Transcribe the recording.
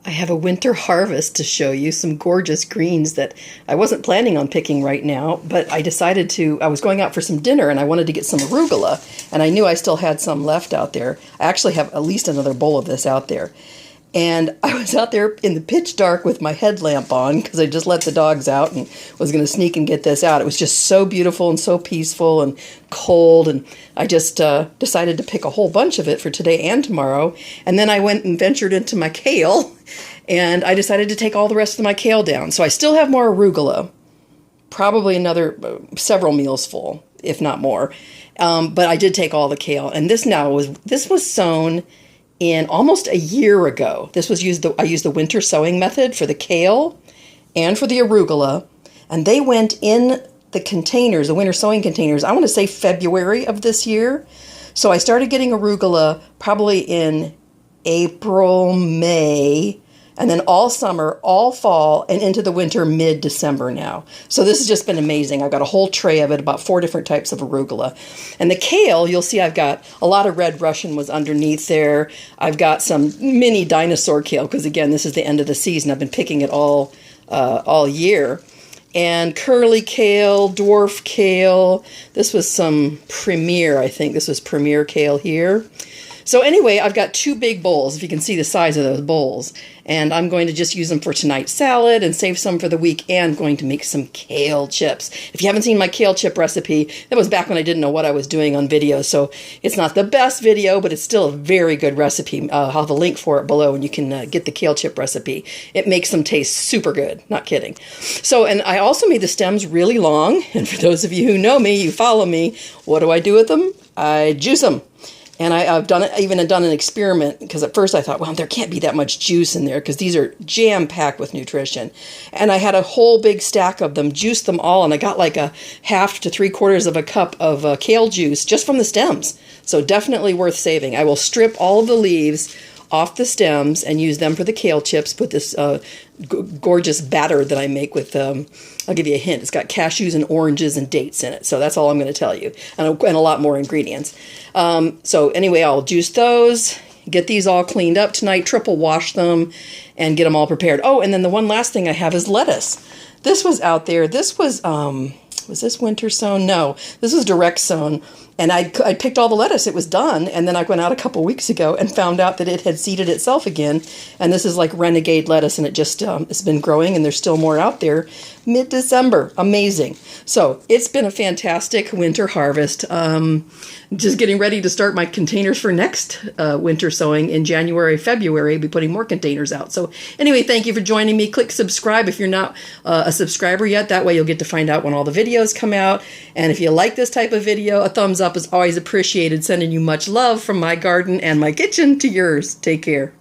I have a winter harvest to show you, some gorgeous greens that I wasn't planning on picking right now, but I decided to. I was going out for some dinner and I wanted to get some arugula, and I knew I still had some left out there. I actually have at least another bowl of this out there. And I was out there in the pitch dark with my headlamp on because I just let the dogs out and was going to sneak and get this out. It was just so beautiful and so peaceful and cold, and I just decided to pick a whole bunch of it for today and tomorrow. And then I went and ventured into my kale, and I decided to take all the rest of my kale down. So I still have more arugula, probably another several meals full, if not more. But I did take all the kale, and this was sown in almost a year ago. I used the winter sowing method for the kale and for the arugula, and they went in the containers, the winter sowing containers, I want to say February of this year. So I started getting arugula probably in April, May, and then all summer, all fall, and into the winter mid-December now. So this has just been amazing. I've got a whole tray of it, about 4 different types of arugula. And the kale, you'll see I've got a lot of red Russian was underneath there. I've got some mini dinosaur kale, because again, this is the end of the season. I've been picking it all year. And curly kale, dwarf kale. This was some premier, I think. This was premier kale here. So anyway, I've got 2 big bowls, if you can see the size of those bowls. And I'm going to just use them for tonight's salad and save some for the week, and going to make some kale chips. If you haven't seen my kale chip recipe, that was back when I didn't know what I was doing on video, so it's not the best video, but it's still a very good recipe. I'll have a link for it below, and you can get the kale chip recipe. It makes them taste super good, not kidding. So, and I also made the stems really long, and for those of you who know me, you follow me, what do I do with them? I juice them. And I've done an experiment, because at first I thought, well, there can't be that much juice in there because these are jam-packed with nutrition. And I had a whole big stack of them, juiced them all, and I got like a 1/2 to 3/4 of a cup of kale juice just from the stems. So definitely worth saving. I will strip all of the leaves off the stems and use them for the kale chips. Put this gorgeous batter that I make with, I'll give you a hint, it's got cashews and oranges and dates in it. So that's all I'm going to tell you, and a lot more ingredients. So anyway, I'll juice those, get these all cleaned up tonight, triple wash them, and get them all prepared. Oh, and then the one last thing I have is lettuce. This was out there. This was this winter sown? No, this was direct sown. And I picked all the lettuce. It was done. And then I went out a couple weeks ago and found out that it had seeded itself again. And this is like renegade lettuce, and it just, it's been growing, and there's still more out there. Mid-December. Amazing. So it's been a fantastic winter harvest. Just getting ready to start my containers for next winter sowing in January, February. I'll be putting more containers out. So anyway, thank you for joining me. Click subscribe if you're not a subscriber yet. That way you'll get to find out when all the videos come out. And if you like this type of video, a thumbs up is always appreciated. Sending you much love from my garden and my kitchen to yours. Take care.